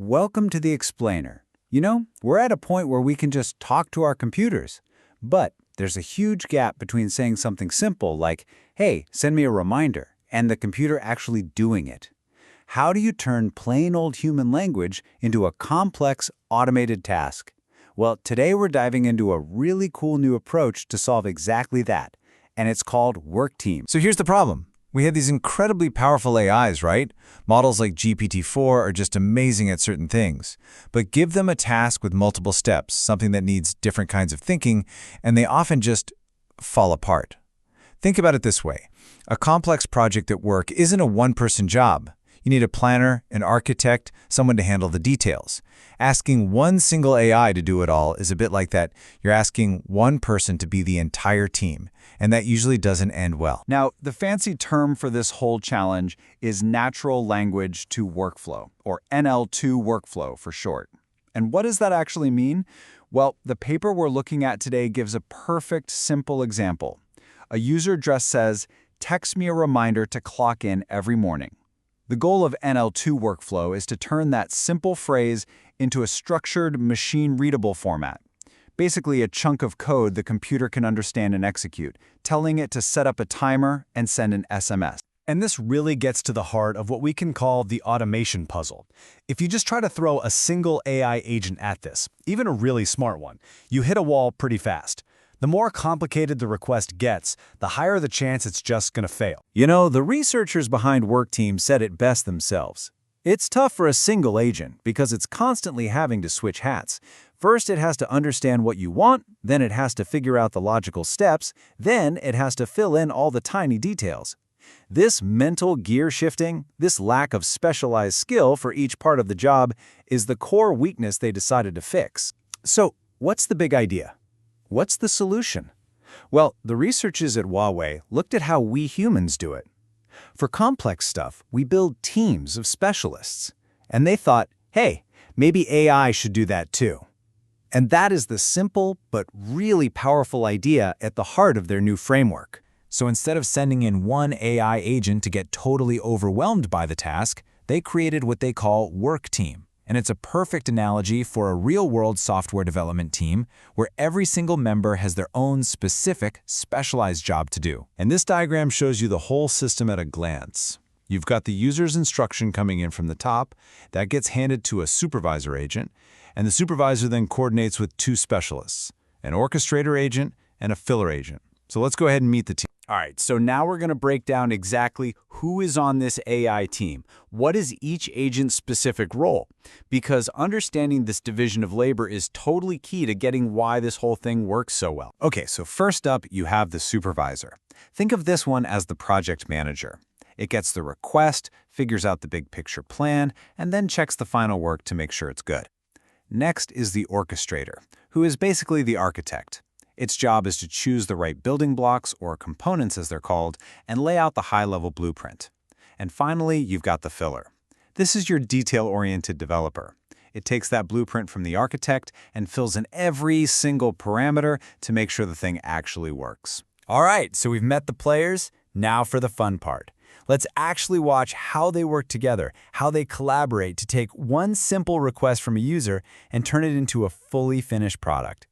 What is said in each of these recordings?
Welcome to the Explainer. You know, we're at a point where we can just talk to our computers. But there's a huge gap between saying something simple like, hey, send me a reminder, and the computer actually doing it. How do you turn plain old human language into a complex, automated task? Well, today we're diving into a really cool new approach to solve exactly that, and it's called Work Team. So here's the problem. We have these incredibly powerful AIs, right? Models like GPT-4 are just amazing at certain things. But give them a task with multiple steps, something that needs different kinds of thinking, and they often just fall apart. Think about it this way. A complex project at work isn't a one-person job. You need a planner, an architect, someone to handle the details. Asking one single AI to do it all is a bit like that. You're asking one person to be the entire team, and that usually doesn't end well. Now, the fancy term for this whole challenge is Natural Language to Workflow, or NL2 workflow for short. And what does that actually mean? Well, the paper we're looking at today gives a perfect, simple example. A user just says, text me a reminder to clock in every morning. The goal of NL2 workflow is to turn that simple phrase into a structured, machine-readable format. Basically a chunk of code the computer can understand and execute, telling it to set up a timer and send an SMS. And this really gets to the heart of what we can call the automation puzzle. If you just try to throw a single AI agent at this, even a really smart one, you hit a wall pretty fast. The more complicated the request gets, the higher the chance it's just going to fail. You know, the researchers behind Work Team said it best themselves. It's tough for a single agent because it's constantly having to switch hats. First, it has to understand what you want, then it has to figure out the logical steps, then it has to fill in all the tiny details. This mental gear shifting, this lack of specialized skill for each part of the job, is the core weakness they decided to fix. So, what's the big idea? What's the solution? Well, the researchers at Huawei looked at how we humans do it. For complex stuff, we build teams of specialists. And they thought, hey, maybe AI should do that too. And that is the simple but really powerful idea at the heart of their new framework. So instead of sending in one AI agent to get totally overwhelmed by the task, they created what they call Work Team. And it's a perfect analogy for a real-world software development team where every single member has their own specific, specialized job to do. And this diagram shows you the whole system at a glance. You've got the user's instruction coming in from the top. That gets handed to a supervisor agent, and the supervisor then coordinates with two specialists, an orchestrator agent and a filler agent. So let's go ahead and meet the team. All right, so now we're going to break down exactly who is on this AI team. What is each agent's specific role? Because understanding this division of labor is totally key to getting why this whole thing works so well. Okay, so first up, you have the supervisor. Think of this one as the project manager. It gets the request, figures out the big picture plan, and then checks the final work to make sure it's good. Next is the orchestrator, who is basically the architect. Its job is to choose the right building blocks, or components as they're called, and lay out the high-level blueprint. And finally, you've got the filler. This is your detail-oriented developer. It takes that blueprint from the architect and fills in every single parameter to make sure the thing actually works. All right, so we've met the players. Now for the fun part. Let's actually watch how they work together, how they collaborate to take one simple request from a user and turn it into a fully finished product.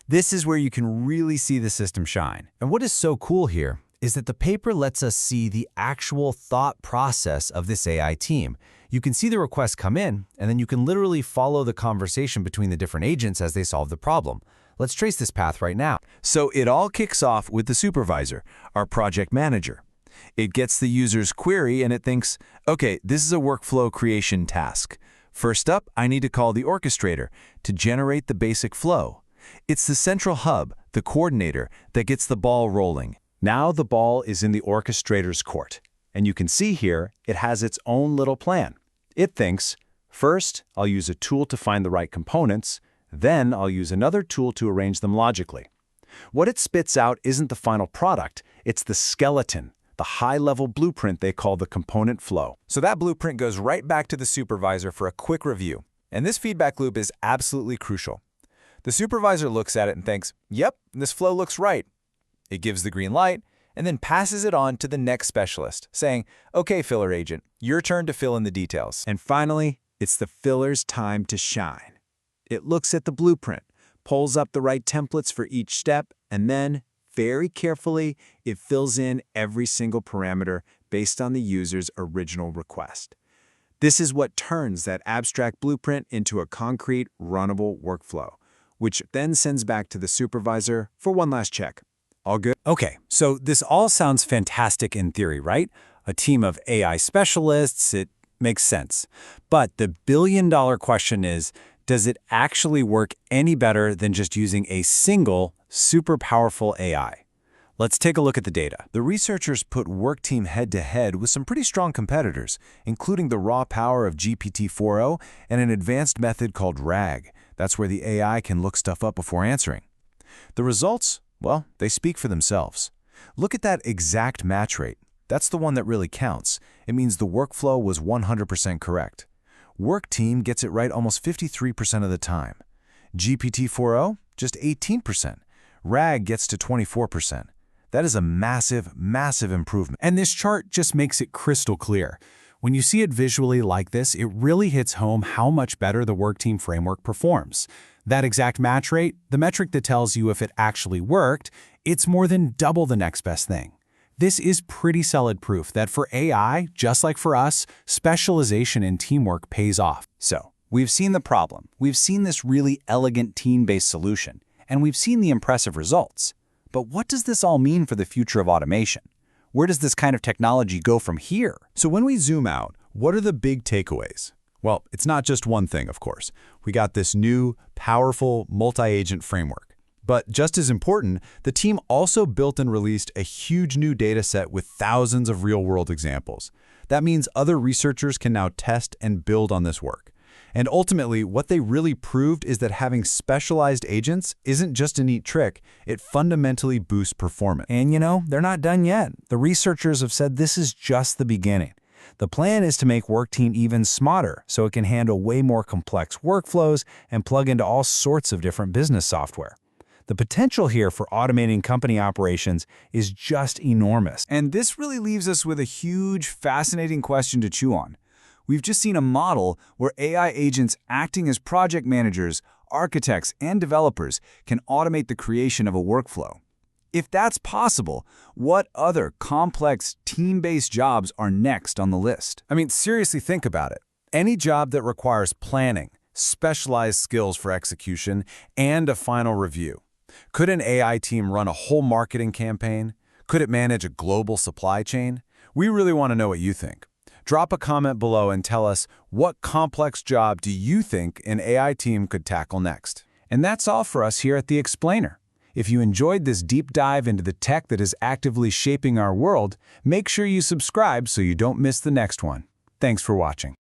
This is where you can really see the system shine. And what is so cool here is that the paper lets us see the actual thought process of this AI team. You can see the request come in, and then you can literally follow the conversation between the different agents as they solve the problem. Let's trace this path right now. So it all kicks off with the supervisor, our project manager. It gets the user's query and it thinks, okay, this is a workflow creation task. First up, I need to call the orchestrator to generate the basic flow. It's the central hub, the coordinator, that gets the ball rolling. Now the ball is in the orchestrator's court. And you can see here, it has its own little plan. It thinks, first, I'll use a tool to find the right components, then I'll use another tool to arrange them logically. What it spits out isn't the final product, it's the skeleton, the high-level blueprint they call the component flow. So that blueprint goes right back to the supervisor for a quick review. And this feedback loop is absolutely crucial. The supervisor looks at it and thinks, yep, this flow looks right. It gives the green light and then passes it on to the next specialist, saying, okay, filler agent, your turn to fill in the details. And finally, It's the filler's time to shine. It looks at the blueprint, pulls up the right templates for each step, and then, very carefully, it fills in every single parameter based on the user's original request. This is what turns that abstract blueprint into a concrete, runnable workflow, which then sends back to the supervisor for one last check. All good? Okay, so this all sounds fantastic in theory, right? A team of AI specialists, it makes sense. But the billion-dollar question is, does it actually work any better than just using a single, super powerful AI? Let's take a look at the data. The researchers put Work Team head-to-head with some pretty strong competitors, including the raw power of GPT-4o and an advanced method called RAG. That's where the AI can look stuff up before answering. The results? Well, they speak for themselves. Look at that exact match rate. That's the one that really counts. It means the workflow was 100% correct. Work Team gets it right almost 53% of the time. GPT-4o, just 18%. RAG gets to 24%. That is a massive, massive improvement. And this chart just makes it crystal clear. When you see it visually like this, it really hits home how much better the Work Team framework performs. That exact match rate, the metric that tells you if it actually worked, it's more than double the next best thing. This is pretty solid proof that for AI, just like for us, specialization and teamwork pays off. So, we've seen the problem, we've seen this really elegant team-based solution, and we've seen the impressive results. But what does this all mean for the future of automation? Where does this kind of technology go from here? So when we zoom out, what are the big takeaways? Well, it's not just one thing, of course. We got this new, powerful, multi-agent framework. But just as important, the team also built and released a huge new data set with thousands of real-world examples. That means other researchers can now test and build on this work. And ultimately, what they really proved is that having specialized agents isn't just a neat trick, it fundamentally boosts performance. And you know, they're not done yet. The researchers have said this is just the beginning. The plan is to make Work Team even smarter so it can handle way more complex workflows and plug into all sorts of different business software. The potential here for automating company operations is just enormous. And this really leaves us with a huge, fascinating question to chew on. We've just seen a model where AI agents acting as project managers, architects, and developers can automate the creation of a workflow. If that's possible, what other complex team-based jobs are next on the list? I mean, seriously, think about it. Any job that requires planning, specialized skills for execution, and a final review. Could an AI team run a whole marketing campaign? Could it manage a global supply chain? We really want to know what you think. Drop a comment below and tell us what complex job do you think an AI team could tackle next. And that's all for us here at The Explainer. If you enjoyed this deep dive into the tech that is actively shaping our world, make sure you subscribe so you don't miss the next one. Thanks for watching.